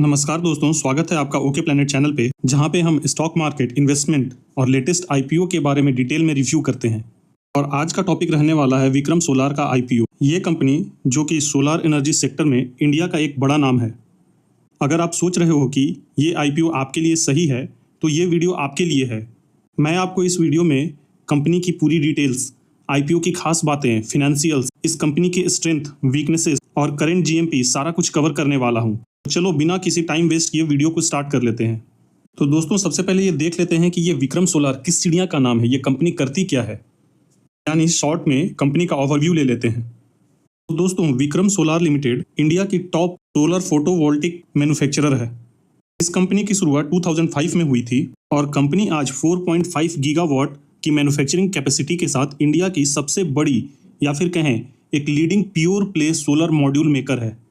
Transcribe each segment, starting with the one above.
नमस्कार दोस्तों, स्वागत है आपका ओके प्लैनेट चैनल पे, जहां पे हम स्टॉक मार्केट, इन्वेस्टमेंट और लेटेस्ट आईपीओ के बारे में डिटेल में रिव्यू करते हैं। और आज का टॉपिक रहने वाला है विक्रम सोलार का आईपीओ। ये कंपनी जो कि सोलार एनर्जी सेक्टर में इंडिया का एक बड़ा नाम है। अगर आप सोच रहे हो कि ये आईपीओ आपके लिए सही है, तो ये वीडियो आपके लिए है। मैं आपको इस वीडियो में कंपनी की पूरी डिटेल्स, आईपीओ की खास बातें, फिनेंशियल्स, इस कंपनी के स्ट्रेंथ, वीकनेसेस और करंट जीएमपी सारा कुछ कवर करने वाला हूँ। चलो बिना किसी टाइम वेस्ट किए वीडियो को स्टार्ट कर लेते हैं। तो दोस्तों, सबसे पहले ये देख लेते हैं कि ये विक्रम सोलार किस चिड़िया का नाम है, ये कंपनी करती क्या है, यानी शॉर्ट में कंपनी का ओवरव्यू ले लेते हैं। तो दोस्तों, विक्रम सोलार लिमिटेड इंडिया की टॉप सोलर फोटोवोल्टिक मैन्युफैक्चरर है। इस कंपनी की शुरुआत 2005 में हुई थी और कंपनी आज 4.5 गीगावाट की मैन्युफैक्चरिंग कैपेसिटी के साथ इंडिया की सबसे बड़ी या फिर कहें एक leading pure play solar module maker है।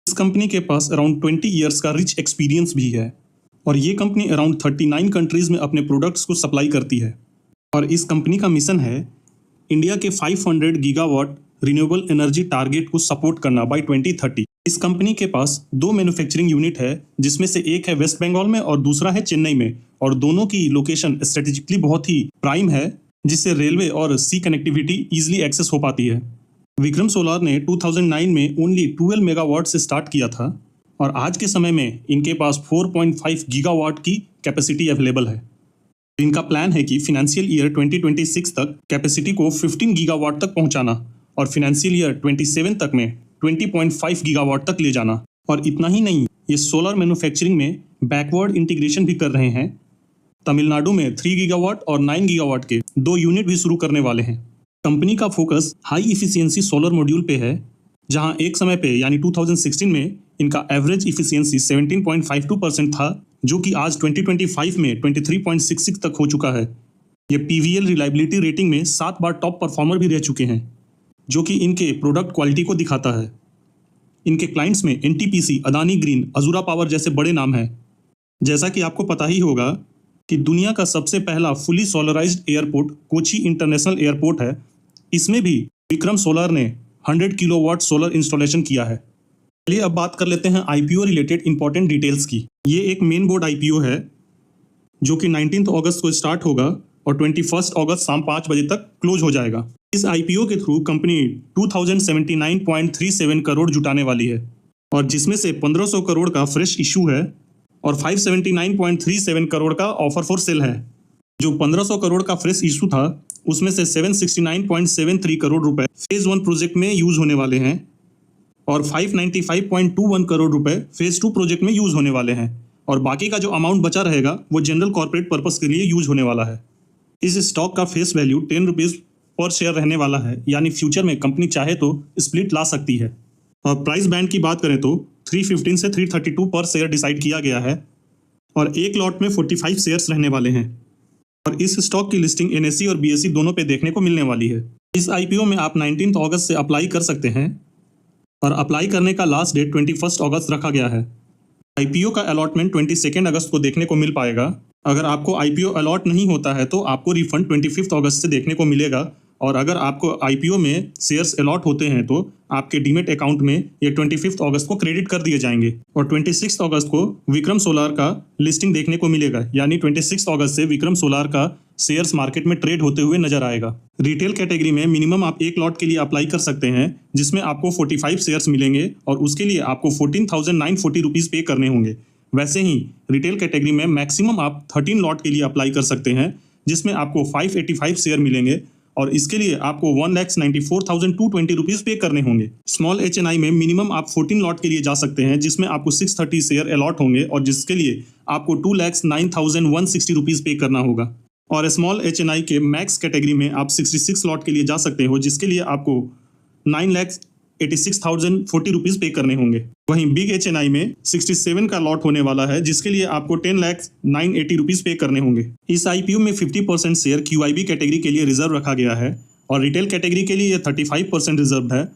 इस कंपनी के पास अराउंड 20 ईयर्स का रिच एक्सपीरियंस भी है और ये कंपनी अराउंड 39 कंट्रीज में अपने प्रोडक्ट्स को सप्लाई करती है। और इस कंपनी का मिशन है इंडिया के 500 गीगावाट रिन्यूएबल एनर्जी टारगेट को सपोर्ट करना बाय 2030। इस कंपनी के पास 2 मैन्युफैक्चरिंग यूनिट है, जिसमें से एक है वेस्ट बंगाल में और दूसरा है चेन्नई में, और दोनों की लोकेशन स्ट्रेटेजिकली बहुत ही प्राइम है, जिससे रेलवे और सी कनेक्टिविटी ईजिली एक्सेस हो पाती है। विक्रम सोलार ने 2009 में ओनली 12 मेगावाट से स्टार्ट किया था और आज के समय में इनके पास 4.5 गीगावाट की कैपेसिटी अवेलेबल है। इनका प्लान है कि फिनेंशियल ईयर 2026 तक कैपेसिटी को 15 गीगावाट तक पहुंचाना और फिनेंशियल ईयर 27 तक में 20.5 गीगावाट तक ले जाना। और इतना ही नहीं, ये सोलर मैन्युफैक्चरिंग में बैकवर्ड इंटीग्रेशन भी कर रहे हैं। तमिलनाडु में 3 गीगावाट और 9 गीगावाट के 2 यूनिट भी शुरू करने वाले हैं। कंपनी का focus high efficiency solar module पे है, जहां एक समय पे यानी 2016 में इनका एवरेज इफिशियंसी 17.52% था, जो कि आज 2025 में 23.66 तक हो चुका है। ये पीवीएल रिलायबिलिटी रेटिंग में 7 बार टॉप परफॉर्मर भी रह चुके हैं, जो कि इनके प्रोडक्ट क्वालिटी को दिखाता है। इनके क्लाइंट्स में एनटीपीसी, अदानी ग्रीन, अजूरा पावर जैसे बड़े नाम हैं। जैसा कि आपको पता ही होगा कि दुनिया का सबसे पहला fully solarised airport Kochi international airport है। इसमें भी विक्रम सोलार ने 100 किलोवाट सोलर इंस्टॉलेशन किया है। चलिए अब बात कर लेते हैं आईपीओ रिलेटेड इंपॉर्टेंट डिटेल्स की। ये एक मेन बोर्ड आईपीओ है, जो कि 19 अगस्त को स्टार्ट होगा और 21 अगस्त शाम 5 बजे तक क्लोज हो जाएगा। इस आईपीओ के थ्रू कंपनी 2079.37 करोड़ जुटाने वाली है, और जिसमें से 1500 करोड़ का फ्रेश इशू है और 579.37 करोड़ का ऑफर फॉर सेल है। जो 1500 करोड़ का फ्रेश इशू था, उसमें से 769.73 करोड़ रुपए फेज 1 प्रोजेक्ट में यूज होने वाले हैं और 595.21 करोड़ रुपए फेज 2 प्रोजेक्ट में यूज होने वाले हैं, और बाकी का जो अमाउंट बचा रहेगा वो जनरल कॉर्पोरेट पर्पस के लिए यूज होने वाला है। इस स्टॉक का face value 10 rupees per share रहने वाला है, यानी फ्यूचर में कंपनी चाहे तो स्प्लिट ला सकती है। और प्राइस बैंड की बात करें तो 315 से 332 पर शेयर डिसाइड किया गया है और एक लॉट में 45 शेयर्स रहने वाले हैं। और इस स्टॉक की लिस्टिंग एनएसई और बीएसई दोनों पे देखने को मिलने वाली है। इस आईपीओ में आप 19 अगस्त से अप्लाई कर सकते हैं और अप्लाई करने का लास्ट डेट 21 अगस्त रखा गया है। आईपीओ का अलॉटमेंट 22 अगस्त को देखने को मिल पाएगा। अगर आपको आईपीओ अलॉट नहीं होता है तो आपको रिफंड 25 अगस्त से देखने को मिलेगा, और अगर आपको आईपीओ में शेयर्स अलॉट होते हैं तो आपके डीमेट अकाउंट में ये 25 अगस्त को क्रेडिट कर दिए जाएंगे और 26 अगस्त को विक्रम सोलार का लिस्टिंग देखने को मिलेगा, यानी 26 अगस्त से विक्रम सोलार का शेयर्स मार्केट में ट्रेड होते हुए नजर आएगा। रिटेल कैटेगरी में मिनिमम आप एक लॉट के लिए अप्लाई कर सकते हैं, जिसमें आपको 45 शेयर्स मिलेंगे और उसके लिए आपको 14,940 रुपीज पे करने होंगे। वैसे ही रिटेल कैटेगरी में मैक्सिमम आप 13 लॉट के लिए अप्लाई कर सकते हैं, जिसमें आपको 585 शेयर मिलेंगे और इसके लिए आपको 1,94,220 रुपीज पे करने होंगे। स्मॉल एचएनआई में मिनिमम आप 14 लॉट के लिए जा सकते हैं, जिसमें आपको 630 शेयर अलॉट होंगे और जिसके लिए आपको 2,09,160 रुपीज पे करना होगा। और स्मॉल एचएनआई के मैक्स कैटेगरी में आप 66 लॉट के लिए जा सकते हो, जिसके लिए आपको 9,86,040 रुपीज पे करने होंगे। वहीं बिग एचएनआई में 67 का लॉट होने वाला है, जिसके लिए आपको 10,09,80 रुपीज पे करने होंगे। इस आईपीओ में 50% शेयर क्यूआईबी कैटेगरी के लिए रिजर्व रखा गया है और रिटेल कैटेगरी के लिए यह 35% रिजर्व है,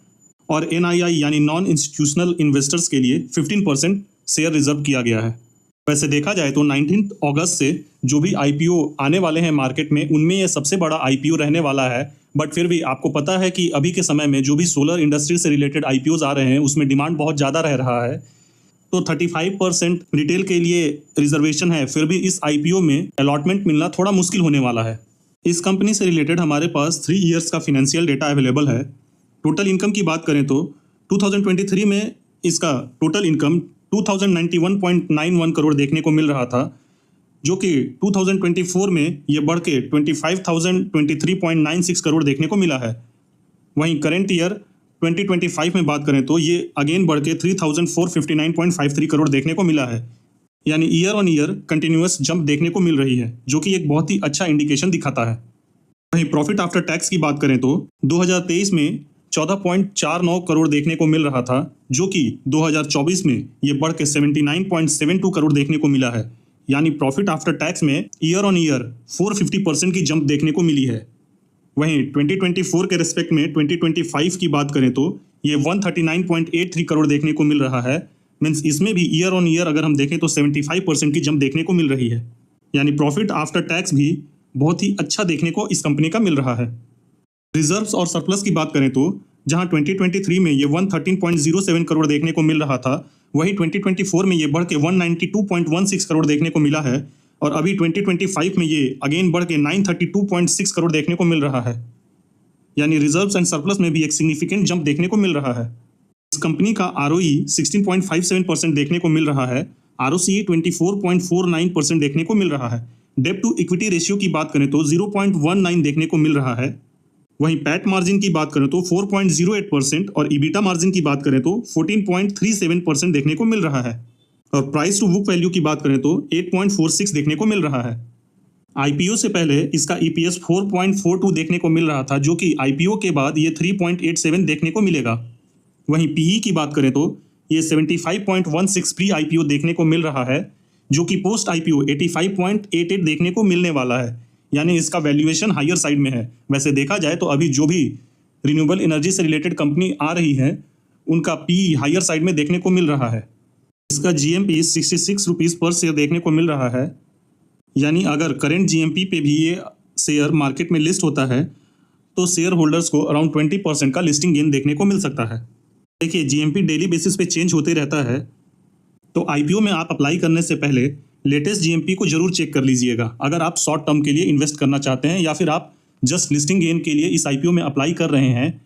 और एनआईआई यानी नॉन इंस्टीट्यूशनल इन्वेस्टर्स के लिए 15% शेयर रिजर्व किया गया है। वैसे देखा जाए तो 19 अगस्त से जो भी आईपीओ आने वाले हैं मार्केट में, उनमें यह सबसे बड़ा आईपीओ रहने वाला है। बट फिर भी आपको पता है कि अभी के समय में जो भी सोलर इंडस्ट्री से रिलेटेड आईपीओज आ रहे हैं, उसमें डिमांड बहुत ज़्यादा रह रहा है तो 35% रिटेल के लिए रिजर्वेशन है, फिर भी इस आईपीओ में अलॉटमेंट मिलना थोड़ा मुश्किल होने वाला है। इस कंपनी से रिलेटेड हमारे पास 3 इयर्स का फिनेंशियल डेटा अवेलेबल है। टोटल इनकम की बात करें तो 2023 में इसका टोटल इनकम 2091.91 करोड़ देखने को मिल रहा था, जो कि 2024 में ये बढ़ के 25,023.96 करोड़ देखने को मिला है। वहीं करंट ईयर 2025 में बात करें तो ये अगेन बढ़ के 3,459.53 करोड़ देखने को मिला है। यानी year on year continuous jump देखने को मिल रही है, जो कि एक बहुत ही अच्छा इंडिकेशन दिखाता है। वहीं प्रॉफिट आफ्टर टैक्स की बात करें तो 2023 में 14.49 करोड़ देखने को मिल रहा था, जो कि 2024 में ये बढ़ के 79.72 करोड़ देखने को मिला है। यानी प्रॉफिट आफ्टर टैक्स में ईयर ऑन ईयर 450% की जंप देखने को मिली है। वहीं 2024 के रिस्पेक्ट में 2025 की बात करें तो ये 139.83 करोड़ देखने को मिल रहा है। मीन्स इसमें भी ईयर ऑन ईयर अगर हम देखें तो 75% की जंप देखने को मिल रही है। यानी प्रॉफिट आफ्टर टैक्स भी बहुत ही अच्छा देखने को इस कंपनी का मिल रहा है। रिजर्व्स और सरप्लस की बात करें तो जहां 2023 में ये 113.07 करोड़ देखने को मिल रहा था, वही 2024 में ये बढ़ के 192.16 करोड़ देखने को मिला है, और अभी 2025 में ये अगेन बढ़ के 932.6 करोड़ देखने को मिल रहा है। यानी रिजर्व्स एंड सरप्लस में भी एक सिग्निफिकेंट जंप देखने को मिल रहा है। इस कंपनी का आरओई 16.57% देखने को मिल रहा है, आरओसीई 24.49% देखने को मिल रहा है। डेब्ट टू इक्विटी रेशियो की बात करें तो 0.19 देखने को मिल रहा है। वहीं पैट मार्जिन की बात करें तो 4.08% और ईबिटा मार्जिन की बात करें तो 14.37% देखने को मिल रहा है। और प्राइस टू बुक वैल्यू की बात करें तो 8.46 देखने को मिल रहा है। आईपीओ से पहले इसका ईपीएस 4.42 देखने को मिल रहा था, जो कि आईपीओ के बाद ये 3.87 देखने को मिलेगा। वहीं पीई की बात करें तो ये 75.16 प्री आईपीओ देखने को मिल रहा है, जो कि पोस्ट आईपीओ 85.88 देखने को मिलने वाला है। यानी इसका वैल्यूएशन हायर साइड में है। वैसे देखा जाए तो अभी जो भी रिन्यूएबल एनर्जी से रिलेटेड कंपनी आ रही है, उनका पीई हायर साइड में देखने को मिल रहा है। इसका जीएमपी 66 रुपीज़ पर शेयर देखने को मिल रहा है। यानी अगर करेंट जीएमपी पे भी ये शेयर मार्केट में लिस्ट होता है तो शेयर होल्डर्स को अराउंड 20% का लिस्टिंग गेन देखने को मिल सकता है। देखिए, जीएमपी डेली बेसिस पे चेंज होते रहता है, तो आईपीओ में आप अप्लाई करने से पहले लेटेस्ट जीएमपी को जरूर चेक कर लीजिएगा, अगर आप शॉर्ट टर्म के लिए इन्वेस्ट करना चाहते हैं या फिर आप जस्ट लिस्टिंग गेन के लिए इस आईपीओ में अप्लाई कर रहे हैं,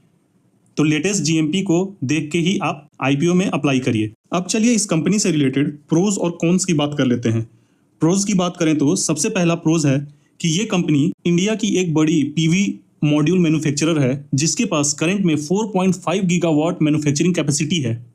तो लेटेस्ट जीएमपी को देख के ही आप आईपीओ में अप्लाई करिए। अब चलिए इस कंपनी से रिलेटेड प्रोज और कॉन्स की बात कर लेते हैं। प्रोज की बात करें तो सबसे पहला प्रोज है कि ये कंपनी इंडिया की एक बड़ी पीवी मॉड्यूल मैन्युफैक्चरर है, जिसके पास करंट में 4.5 गीगावाट मैन्युफैक्चरिंग कैपेसिटी है।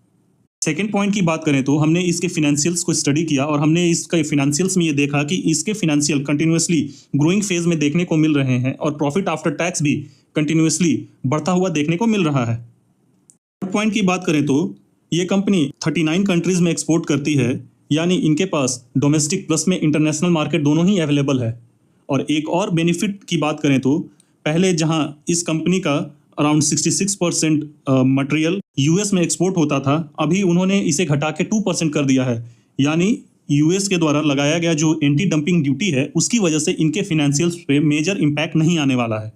सेकेंड पॉइंट की बात करें तो हमने इसके फिनेंशियल्स को स्टडी किया और हमने इसके फिनेंशियल्स में ये देखा कि इसके फिनेंशियल कंटिन्यूअसली ग्रोइंग फेज में देखने को मिल रहे हैं और प्रॉफिट आफ्टर टैक्स भी कंटिन्यूअसली बढ़ता हुआ देखने को मिल रहा है। थर्ड पॉइंट की बात करें तो ये कंपनी 39 कंट्रीज में एक्सपोर्ट करती है, यानी इनके पास डोमेस्टिक प्लस में इंटरनेशनल मार्केट दोनों ही अवेलेबल है। और एक और बेनिफिट की बात करें तो पहले जहां इस कंपनी का अराउंड 66% मटेरियल यूएस में एक्सपोर्ट होता था, अभी उन्होंने इसे घटा के 2% कर दिया है। यानी यूएस के द्वारा लगाया गया जो एंटी डंपिंग ड्यूटी है, उसकी वजह से इनके फिनेंशियल्स पे मेजर इम्पैक्ट नहीं आने वाला है।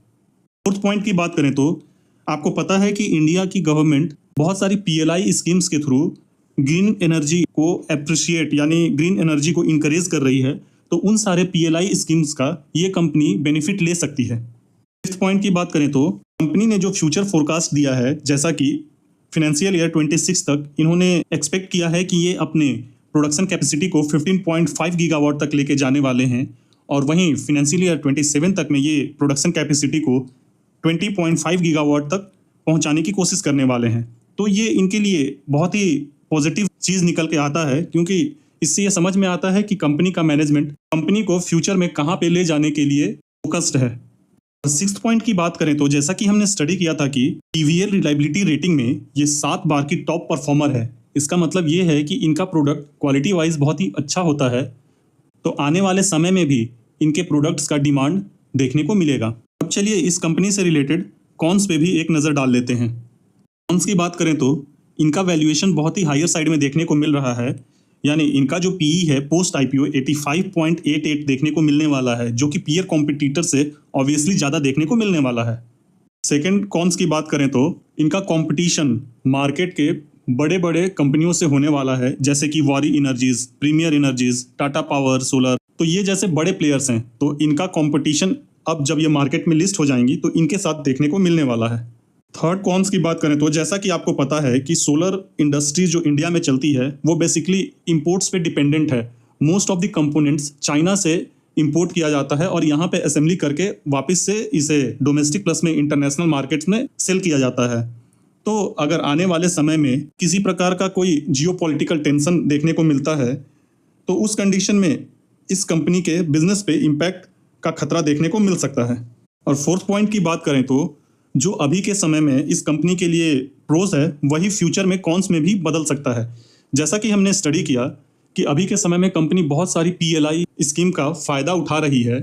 फोर्थ पॉइंट की बात करें तो आपको पता है कि इंडिया की गवर्नमेंट बहुत सारी पीएलआई स्कीम्स के थ्रू ग्रीन एनर्जी को अप्रिशिएट यानी ग्रीन एनर्जी को इंकरेज कर रही है, तो उन सारे पीएलआई स्कीम्स का ये कंपनी बेनिफिट ले सकती है। फिफ्थ पॉइंट की बात करें तो कंपनी ने जो फ्यूचर फोरकास्ट दिया है, जैसा कि फाइनेंशियल ईयर 26 तक इन्होंने एक्सपेक्ट किया है कि ये अपने प्रोडक्शन कैपेसिटी को 15.5 गीगावाट तक लेके जाने वाले हैं, और वहीं फाइनेंशियल ईयर 27 तक में ये प्रोडक्शन कैपेसिटी को 20.5 गीगावाट तक पहुंचाने की कोशिश करने वाले हैं। तो ये इनके लिए बहुत ही पॉजिटिव चीज़ निकल के आता है, क्योंकि इससे ये समझ में आता है कि कंपनी का मैनेजमेंट कंपनी को फ्यूचर में कहाँ पे ले जाने के लिए फोकस्ड है। सिक्स्थ पॉइंट की बात करें तो जैसा कि हमने स्टडी किया था कि टीवीएल रिलायबिलिटी रेटिंग में ये 7 बार की टॉप परफॉर्मर है। इसका मतलब ये है कि इनका प्रोडक्ट क्वालिटी वाइज बहुत ही अच्छा होता है, तो आने वाले समय में भी इनके प्रोडक्ट्स का डिमांड देखने को मिलेगा। अब चलिए इस कंपनी से रिलेटेड कॉन्स पे भी एक नज़र डाल लेते हैं। कॉन्स की बात करें तो इनका वैल्यूएशन बहुत ही हायर साइड में देखने को मिल रहा है, यानी इनका जो पीई है पोस्ट आईपीओ 85.88 देखने को मिलने वाला है, जो कि पीयर कॉम्पिटिटर से ऑब्वियसली ज़्यादा देखने को मिलने वाला है। सेकंड कॉन्स की बात करें तो इनका कंपटीशन मार्केट के बड़े बड़े कंपनियों से होने वाला है, जैसे कि Waaree energies, premier energies, Tata power solar. तो ये जैसे बड़े प्लेयर्स हैं, तो इनका कंपटीशन अब जब ये मार्केट में लिस्ट हो जाएंगी तो इनके साथ देखने को मिलने वाला है। थर्ड कॉन्स की बात करें तो जैसा कि आपको पता है कि सोलर इंडस्ट्री जो इंडिया में चलती है वो बेसिकली इंपोर्ट्स पे डिपेंडेंट है। Most of the components China से इंपोर्ट किया जाता है और यहाँ पे असेंबली करके वापस से इसे डोमेस्टिक प्लस में इंटरनेशनल मार्केट्स में सेल किया जाता है। तो अगर आने वाले समय में किसी प्रकार का कोई जियोपॉलिटिकल टेंशन देखने को मिलता है तो उस कंडीशन में इस कंपनी के बिजनेस पे इम्पैक्ट का खतरा देखने को मिल सकता है। और फोर्थ पॉइंट की बात करें तो जो अभी के समय में इस कंपनी के लिए प्रोज है वही फ्यूचर में कॉन्स में भी बदल सकता है। जैसा कि हमने स्टडी किया कि अभी के समय में कंपनी बहुत सारी PLI स्कीम का फ़ायदा उठा रही है,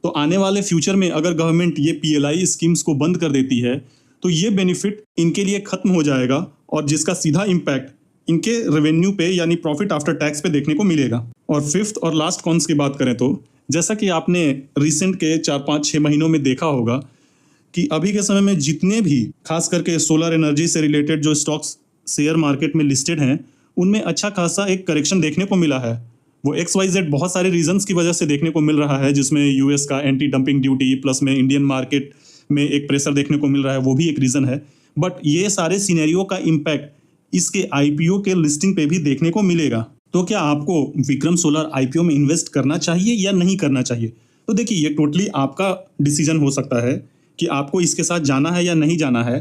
तो आने वाले फ्यूचर में अगर गवर्नमेंट ये PLI स्कीम्स को बंद कर देती है तो ये बेनिफिट इनके लिए खत्म हो जाएगा और जिसका सीधा इम्पैक्ट इनके रेवेन्यू पे यानी प्रॉफिट आफ्टर टैक्स पे देखने को मिलेगा। और फिफ्थ और लास्ट कॉन्स की बात करें तो जैसा कि आपने रिसेंट के 4-5-6 महीनों में देखा होगा कि अभी के समय में जितने भी खास करके सोलर एनर्जी से रिलेटेड जो स्टॉक्स शेयर मार्केट में लिस्टेड हैं उनमें अच्छा खासा एक करेक्शन देखने को मिला है। वो XYZ बहुत सारे रीजंस की वजह से देखने को मिल रहा है, जिसमें US का एंटी डंपिंग ड्यूटी प्लस में इंडियन मार्केट में एक प्रेशर देखने को मिल रहा है, वो भी एक रीज़न है। बट ये सारे सिनेरियो का इम्पैक्ट इसके IPO के लिस्टिंग पे भी देखने को मिलेगा। तो क्या आपको विक्रम सोलर IPO में इन्वेस्ट करना चाहिए या नहीं करना चाहिए? तो देखिए, ये टोटली आपका डिसीजन हो सकता है कि आपको इसके साथ जाना है या नहीं जाना है।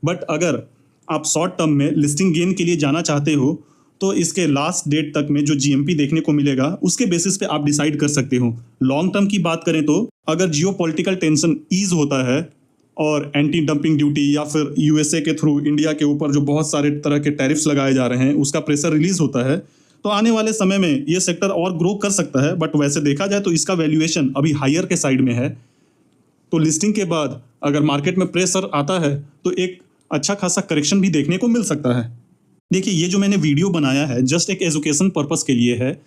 बट अगर आप शॉर्ट टर्म में लिस्टिंग गेन के लिए जाना चाहते हो तो इसके लास्ट डेट तक में जो GMP देखने को मिलेगा उसके बेसिस पे आप डिसाइड कर सकते हो। लॉन्ग टर्म की बात करें तो अगर जियोपॉलिटिकल टेंशन ईज होता है और एंटी डंपिंग ड्यूटी या फिर USA के थ्रू इंडिया के ऊपर जो बहुत सारे तरह के टैरिफ्स लगाए जा रहे हैं उसका प्रेशर रिलीज होता है, तो आने वाले समय में ये सेक्टर और ग्रो कर सकता है। बट वैसे देखा जाए तो इसका वैल्यूएशन अभी हायर के साइड में है। तो लिस्टिंग के बाद अगर मार्केट में प्रेशर आता है तो एक अच्छा खासा करेक्शन भी देखने को मिल सकता है। देखिए, ये जो मैंने वीडियो बनाया है जस्ट एक एजुकेशन पर्पस के लिए है।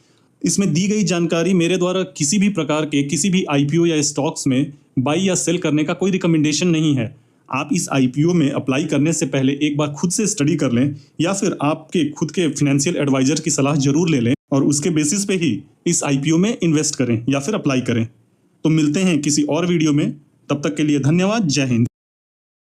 इसमें दी गई जानकारी मेरे द्वारा किसी भी प्रकार के किसी भी IPO या स्टॉक्स में बाई या सेल करने का कोई रिकमेंडेशन नहीं है। आप इस IPO में अप्लाई करने से पहले एक बार खुद से स्टडी कर लें या फिर आपके खुद के फाइनेंशियल एडवाइजर की सलाह जरूर ले लें और उसके बेसिस पे ही इस IPO में इन्वेस्ट करें या फिर अप्लाई करें। तो मिलते हैं किसी और वीडियो में, तब तक के लिए धन्यवाद। जय हिंद।